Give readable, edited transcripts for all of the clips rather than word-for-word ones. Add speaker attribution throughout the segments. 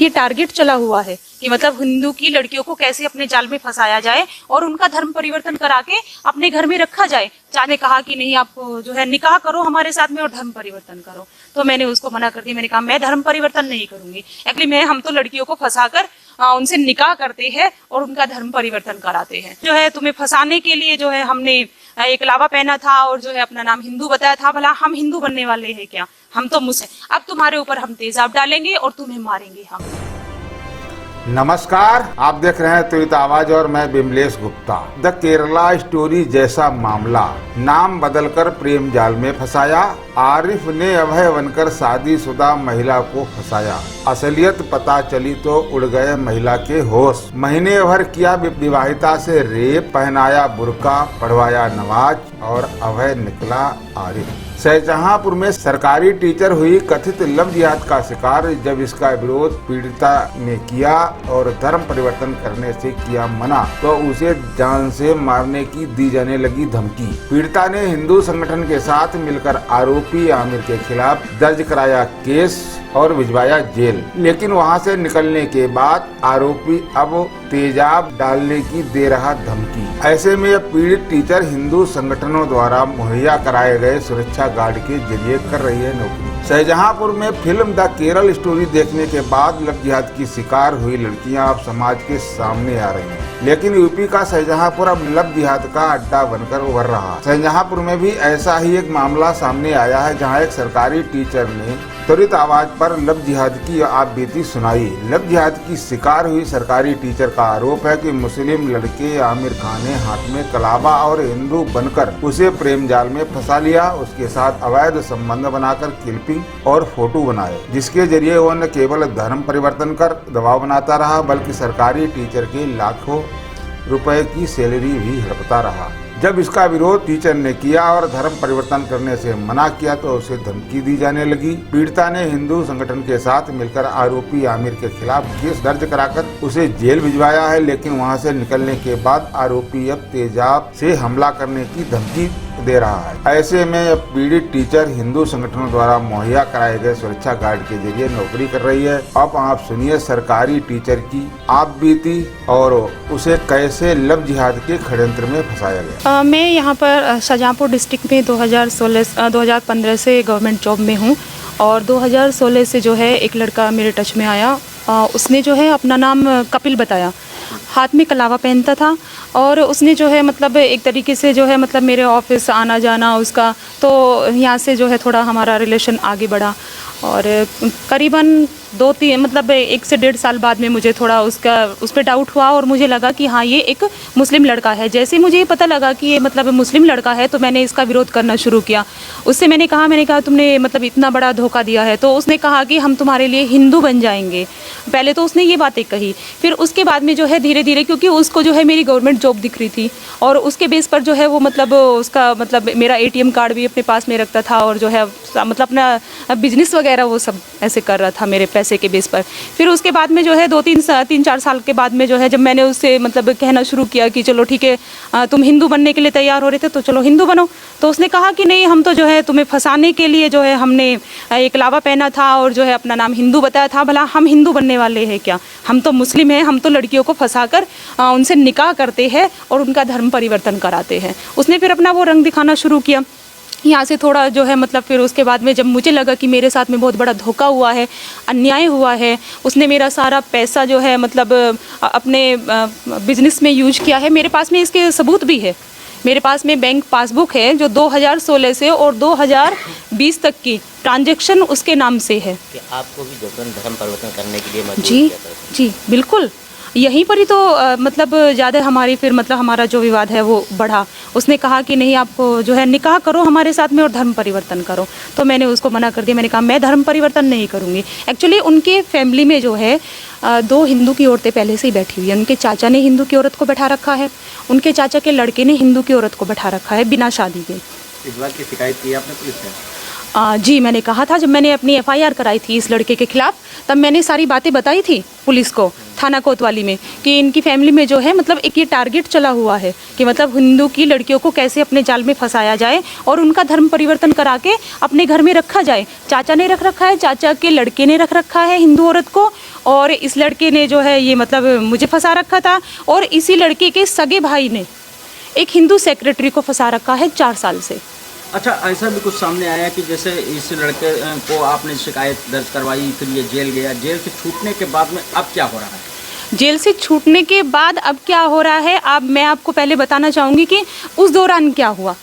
Speaker 1: ये टारगेट चला हुआ है कि मतलब हिंदू की लड़कियों को कैसे अपने जाल में फंसाया जाए और उनका धर्म परिवर्तन करा के अपने घर में रखा जाए। चाहे कहा कि नहीं आप जो है निकाह करो हमारे साथ में और धर्म परिवर्तन करो, तो मैंने उसको मना कर दिया। मैंने कहा मैं धर्म परिवर्तन नहीं करूंगी। एक्चुअली हम तो लड़कियों को फंसाकर उनसे निकाह करते हैं और उनका धर्म परिवर्तन कराते हैं। जो है तुम्हें फंसाने के लिए जो है हमने एक लावा पहना था और जो है अपना नाम हिंदू बताया था। भला हम हिंदू बनने वाले हैं क्या? हम तो मुस्लिम। अब तुम्हारे ऊपर हम तेजाब डालेंगे और तुम्हें मारेंगे हम।
Speaker 2: नमस्कार, आप देख रहे हैं त्वरित आवाज और मैं बिमलेश गुप्ता। द केरला स्टोरी जैसा मामला, नाम बदलकर प्रेम जाल में फंसाया। आरिफ ने अभय बनकर शादीशुदा महिला को फंसाया। असलियत पता चली तो उड़ गए महिला के होश। महीने भर किया विवाहिता से रेप, पहनाया बुर्का, पढ़वाया नमाज और अभय निकला आरिफ। शाहजहांपुर में सरकारी टीचर हुई कथित लव जिहाद का शिकार। जब इसका विरोध पीड़िता ने किया और धर्म परिवर्तन करने से किया मना, तो उसे जान से मारने की दी जाने लगी धमकी। पीड़िता ने हिंदू संगठन के साथ मिलकर आरोपी आमिर के खिलाफ दर्ज कराया केस और भिजवाया जेल। लेकिन वहां से निकलने के बाद आरोपी अब तेजाब डालने की दे रहा धमकी। ऐसे में पीड़ित टीचर हिंदू संगठनों द्वारा मुहैया कराए गए सुरक्षा गार्ड के जरिए कर रही है नौकरी। शाहजहांपुर में फिल्म द केरल स्टोरी देखने के बाद लव जिहाद की शिकार हुई लड़कियां अब समाज के सामने आ रही हैं। लेकिन यूपी का शाहजहांपुर अब लव जिहाद का अड्डा बनकर उभर रहा। शाहजहांपुर में भी ऐसा ही एक मामला सामने आया है, जहां एक सरकारी टीचर ने त्वरित आवाज पर लव जिहाद की आप बीती सुनाई। लव जिहाद की शिकार हुई सरकारी टीचर का आरोप है कि मुस्लिम लड़के आमिर खान ने हाथ में कलावा और हिंदू बनकर उसे प्रेम जाल में फंसा लिया। उसके साथ अवैध संबंध बनाकर क्लिपिंग और फोटो बनाए, जिसके जरिए वो न केवल धर्म परिवर्तन कर दबाव बनाता रहा, बल्कि सरकारी टीचर के लाखों रुपए की सैलरी भी हड़पता रहा। जब इसका विरोध टीचर ने किया और धर्म परिवर्तन करने से मना किया, तो उसे धमकी दी जाने लगी। पीड़िता ने हिंदू संगठन के साथ मिलकर आरोपी आमिर के खिलाफ केस दर्ज कराकर उसे जेल भिजवाया है। लेकिन वहां से निकलने के बाद आरोपी अब तेजाब से हमला करने की धमकी दे रहा है। ऐसे में अब पीड़ित टीचर हिंदू संगठनों द्वारा मुहैया कराए गए सुरक्षा गार्ड के जरिए नौकरी कर रही है। अब आप सुनिए सरकारी टीचर की आप बीती और उसे कैसे लव जिहाद के षड्यंत्र में फंसाया गया।
Speaker 1: मैं यहाँ पर शाहजहांपुर डिस्ट्रिक्ट में 2015 से गवर्नमेंट जॉब में हूँ और 2016 से जो है एक लड़का मेरे टच में आया। उसने जो है अपना नाम कपिल बताया, हाथ में कलावा पहनता था और उसने जो है मतलब एक तरीके से जो है मतलब मेरे ऑफिस आना जाना उसका, तो यहाँ से जो है थोड़ा हमारा रिलेशन आगे बढ़ा और करीबन 1 से 1.5 साल बाद में मुझे थोड़ा उस पर डाउट हुआ और मुझे लगा कि हाँ ये एक मुस्लिम लड़का है। जैसे मुझे ये पता लगा कि ये मतलब मुस्लिम लड़का है, तो मैंने इसका विरोध करना शुरू किया। उससे मैंने कहा तुमने मतलब इतना बड़ा धोखा दिया है। तो उसने कहा कि हम तुम्हारे लिए हिंदू बन जाएंगे। पहले तो उसने ये बातें कही, फिर उसके बाद में जो है धीरे धीरे, क्योंकि उसको जो है मेरी गवर्नमेंट जॉब दिख रही थी और उसके बेस पर जो है वो मतलब उसका मतलब मेरा ATM कार्ड भी अपने पास में रखता था और जो है मतलब अपना बिजनेस वगैरह वो सब ऐसे कर रहा था मेरे पैसे के बेस पर। फिर उसके बाद में जो है 3-4 साल के बाद में जो है जब मैंने उससे मतलब कहना शुरू किया कि चलो ठीक है तुम हिंदू बनने के लिए तैयार हो रहे थे तो चलो हिंदू बनो, तो उसने कहा कि नहीं हम तो जो है तुम्हें फंसाने के लिए जो है हमने एक लावा पहना था और जो है अपना नाम हिंदू बताया था। भला हम हिंदू बनने वाले हैं क्या? हम तो मुस्लिम हैं। हम तो लड़कियों को फंसाकर उनसे निकाह करते हैं और उनका धर्म परिवर्तन कराते हैं। उसने फिर अपना वो रंग दिखाना शुरू किया। यहाँ से थोड़ा जो है मतलब फिर उसके बाद में जब मुझे लगा कि मेरे साथ में बहुत बड़ा धोखा हुआ है, अन्याय हुआ है, उसने मेरा सारा पैसा जो है मतलब अपने बिजनेस में यूज किया है। मेरे पास में इसके सबूत भी है। मेरे पास में बैंक पासबुक है जो 2016 से और 2020 तक की ट्रांजैक्शन उसके नाम से है।
Speaker 3: कि आपको भी जबरन धर्म परिवर्तन करने के लिए मजबूर
Speaker 1: जी
Speaker 3: किया था?
Speaker 1: जी बिल्कुल। यहीं पर ही तो मतलब ज़्यादा हमारी फिर मतलब हमारा जो विवाद है वो बढ़ा। उसने कहा कि नहीं आप जो है निकाह करो हमारे साथ में और धर्म परिवर्तन करो, तो मैंने उसको मना कर दिया। मैंने कहा मैं धर्म परिवर्तन नहीं करूँगी। एक्चुअली उनके फैमिली में जो है 2 हिंदू की औरतें पहले से ही बैठी हुई हैं। उनके चाचा ने हिंदू की औरत को बैठा रखा है, उनके चाचा के लड़के ने हिंदू की औरत को बैठा रखा है बिना शादी के।
Speaker 3: इस बात की शिकायत की आपने पुलिस से?
Speaker 1: जी मैंने कहा था, जब मैंने अपनी FIR कराई थी इस लड़के के खिलाफ, तब मैंने सारी बातें बताई थी पुलिस को थाना कोतवाली में, कि इनकी फैमिली में जो है मतलब एक ये टारगेट चला हुआ है कि मतलब हिंदू की लड़कियों को कैसे अपने जाल में फंसाया जाए और उनका धर्म परिवर्तन करा के अपने घर में रखा जाए। चाचा ने रख रखा है, चाचा के लड़के ने रख रखा है हिंदू औरत को, और इस लड़के ने जो है ये मतलब मुझे फंसा रखा था, और इसी लड़के के सगे भाई ने एक हिंदू सेक्रेटरी को फंसा रखा है 4 साल से।
Speaker 4: अच्छा, ऐसा भी कुछ सामने आया कि जैसे इस लड़के को आपने शिकायत दर्ज करवाई, फिर ये जेल गया, जेल से छूटने के बाद में अब क्या हो रहा है?
Speaker 1: जेल से छूटने के बाद अब क्या हो रहा है, अब मैं आपको पहले बताना चाहूँगी कि उस दौरान क्या हुआ।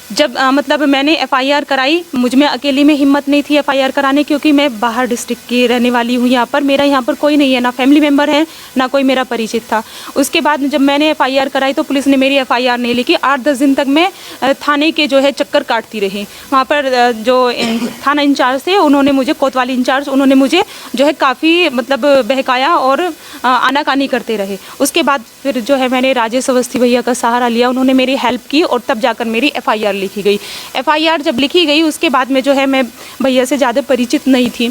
Speaker 1: जब मतलब मैंने एफआईआर कराई, मुझ में अकेली में हिम्मत नहीं थी एफआईआर कराने, क्योंकि मैं बाहर डिस्ट्रिक्ट की रहने वाली हूँ। यहाँ पर मेरा यहाँ पर कोई नहीं है, ना फैमिली मेम्बर है, ना कोई मेरा परिचित था। उसके बाद जब मैंने एफआईआर कराई तो पुलिस ने मेरी एफआईआर नहीं लिखी। 8-10 दिन तक मैं थाने के जो है चक्कर काटती रही। वहाँ पर जो थाना इंचार्ज थे, उन्होंने मुझे, कोतवाली इंचार्ज, उन्होंने मुझे जो है काफ़ी मतलब बहकाया और आनाकानी करते रहे। उसके बाद फिर जो है मैंने राजेश अवस्थी भैया का सहारा लिया, उन्होंने मेरी हेल्प की और तब जाकर मेरी एफआईआर लिखी गई। एफआईआर जब लिखी गई उसके बाद में जो है मैं भैया से ज़्यादा परिचित नहीं थी,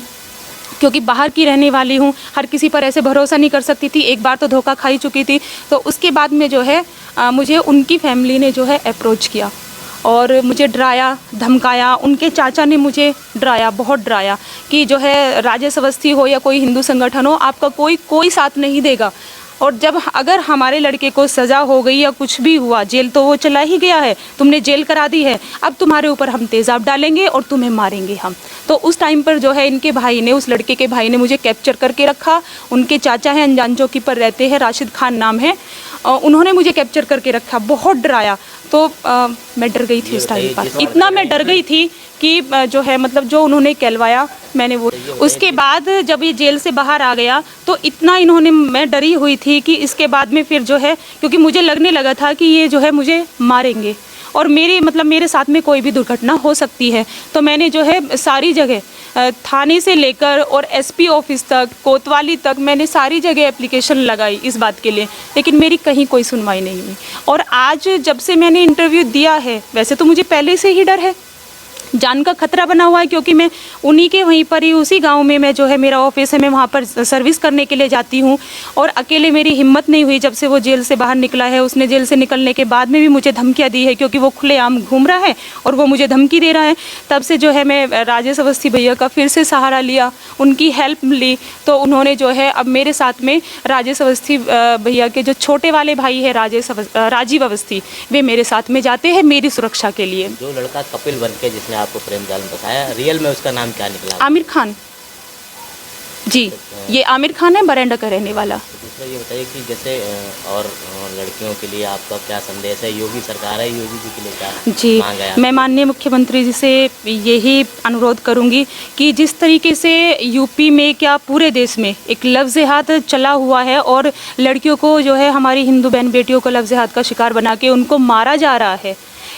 Speaker 1: क्योंकि बाहर की रहने वाली हूँ, हर किसी पर ऐसे भरोसा नहीं कर सकती थी। एक बार तो धोखा खाई चुकी थी। तो उसके बाद में जो है मुझे उनकी फैमिली ने जो है अप्रोच किया और मुझे डराया, धमकाया। उनके चाचा ने मुझे डराया, बहुत डराया कि जो है राजेश अवस्थी हो या कोई हिंदू संगठन हो, आपका कोई साथ नहीं देगा। और जब अगर हमारे लड़के को सज़ा हो गई या कुछ भी हुआ, जेल तो वो चला ही गया है, तुमने जेल करा दी है, अब तुम्हारे ऊपर हम तेज़ाब डालेंगे और तुम्हें मारेंगे हम। तो उस टाइम पर जो है इनके भाई ने, उस लड़के के भाई ने मुझे कैप्चर करके रखा। उनके चाचा हैं, अनजान चौकी पर रहते हैं, राशिद खान नाम है, उन्होंने मुझे कैप्चर करके रखा, बहुत डराया। तो मैं डर गई थी उस टाइम पर, इतना मैं डर गई थी कि जो है मतलब जो उन्होंने कहलवाया मैंने वो। उसके बाद जब ये जेल से बाहर आ गया तो इतना इन्होंने, मैं डरी हुई थी कि इसके बाद में फिर जो है, क्योंकि मुझे लगने लगा था कि ये जो है मुझे मारेंगे और मेरे साथ में कोई भी दुर्घटना हो सकती है। तो मैंने जो है सारी जगह, थाने से लेकर और एसपी ऑफिस तक, कोतवाली तक, मैंने सारी जगह एप्लीकेशन लगाई इस बात के लिए, लेकिन मेरी कहीं कोई सुनवाई नहीं हुई। और आज जब से मैंने इंटरव्यू दिया है, वैसे तो मुझे पहले से ही डर है, जान का खतरा बना हुआ है, क्योंकि मैं उन्हीं के वहीं पर ही, उसी गांव में मैं जो है मेरा ऑफिस है, मैं वहाँ पर सर्विस करने के लिए जाती हूँ। और अकेले मेरी हिम्मत नहीं हुई जब से वो जेल से बाहर निकला है। उसने जेल से निकलने के बाद में भी मुझे धमकियाँ दी है, क्योंकि वो खुलेआम घूम रहा है और वो मुझे धमकी दे रहा है। तब से जो है मैं राजेश अवस्थी भैया का फिर से सहारा लिया, उनकी हेल्प ली। तो उन्होंने जो है अब मेरे साथ में राजेश अवस्थी भैया के जो छोटे वाले भाई है राजीव अवस्थी, वे मेरे साथ में जाते हैं मेरी सुरक्षा के लिए।
Speaker 3: जो लड़का कपिल बन के जिसने आपको प्रेम जाल में फंसाया, रियल में उसका नाम क्या निकला?
Speaker 1: आमिर खान जी, ये आमिर खान है, बरेंडा का रहने वाला।
Speaker 3: तो दूसरा ये बताइए कि जैसे और लड़कियों के लिए आपका क्या संदेश है? योगी सरकार है, योगी जी के लिए क्या
Speaker 1: जी,
Speaker 3: मांग है?
Speaker 1: मैं माननीय मुख्यमंत्री जी से यही अनुरोध करूंगी कि जिस तरीके से यूपी में क्या पूरे देश में एक लफ्ज़-ए-हाथ चला हुआ है और लड़कियों को जो है, हमारी हिंदू बहन बेटियों को लफ्ज़-ए-हाथ का शिकार बना के उनको मारा जा रहा है,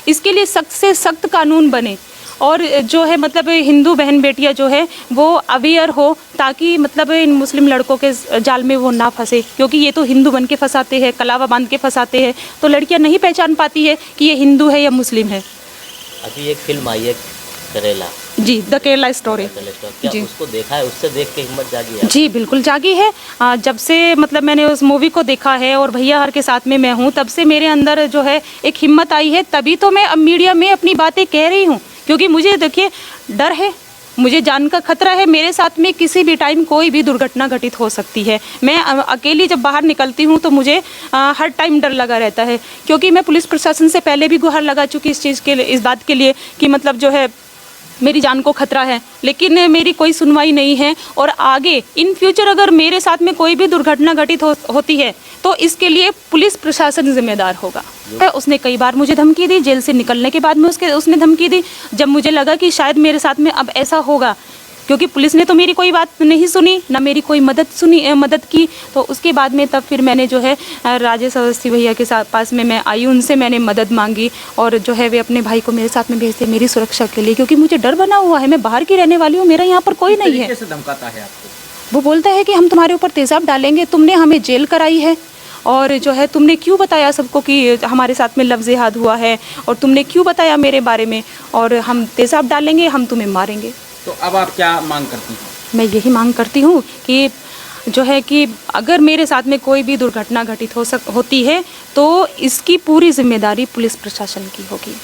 Speaker 1: इसके लिए सख्त से सख्त कानून बने। और जो है मतलब हिंदू बहन बेटियां जो है वो अवेयर हो, ताकि मतलब इन मुस्लिम लड़कों के जाल में वो ना फंसे, क्योंकि ये तो हिंदू बन के फंसाते हैं, कलावा बांध के फंसाते हैं, तो लड़कियां नहीं पहचान पाती है कि ये हिंदू है या मुस्लिम है।
Speaker 3: अभी एक फिल्म आई है केरला,
Speaker 1: जी, द केरला स्टोरी,
Speaker 3: क्या
Speaker 1: जी
Speaker 3: उसको देखा है? उससे देख के हिम्मत जागी है?
Speaker 1: जी बिल्कुल जागी है। जब से मतलब मैंने उस मूवी को देखा है और भैया हर के साथ में मैं हूँ, तब से मेरे अंदर जो है एक हिम्मत आई है। तभी तो मैं अब मीडिया में अपनी बातें कह रही हूँ, क्योंकि मुझे देखिए डर है, मुझे जान का खतरा है। मेरे साथ में किसी भी टाइम कोई भी दुर्घटना घटित हो सकती है। मैं अकेली जब बाहर निकलती हूँ तो मुझे हर टाइम डर लगा रहता है, क्योंकि मैं पुलिस प्रशासन से पहले भी गुहार लगा चुकी इस चीज़ के लिए, इस बात के लिए कि मतलब जो है मेरी जान को खतरा है, लेकिन मेरी कोई सुनवाई नहीं है। और आगे इन फ्यूचर अगर मेरे साथ में कोई भी दुर्घटना घटित होती है तो इसके लिए पुलिस प्रशासन जिम्मेदार होगा। उसने कई बार मुझे धमकी दी, जेल से निकलने के बाद में उसने धमकी दी, जब मुझे लगा कि शायद मेरे साथ में अब ऐसा होगा, क्योंकि पुलिस ने तो मेरी कोई बात नहीं सुनी, ना मेरी कोई मदद की। तो उसके बाद में तब फिर मैंने जो है राजेश अवस्थी भैया के साथ पास में मैं आई, उनसे मैंने मदद मांगी और जो है वे अपने भाई को मेरे साथ में भेजते मेरी सुरक्षा के लिए, क्योंकि मुझे डर बना हुआ है। मैं बाहर की रहने वाली हूँ, मेरा यहाँ पर कोई नहीं है।
Speaker 4: कैसे धमकाता है आपको?
Speaker 1: वो बोलता है कि हम तुम्हारे ऊपर तेज़ाब डालेंगे, तुमने हमें जेल कराई है, और जो है तुमने क्यों बताया सबको कि हमारे साथ में लफ्ज़-ए-हाथ हुआ है, और तुमने क्यों बताया मेरे बारे में, और हम तेज़ाब डालेंगे, हम तुम्हें मारेंगे।
Speaker 4: तो अब आप क्या मांग करती हैं?
Speaker 1: मैं यही मांग करती हूँ कि जो है कि अगर मेरे साथ में कोई भी दुर्घटना घटित होती है तो इसकी पूरी जिम्मेदारी पुलिस प्रशासन की होगी।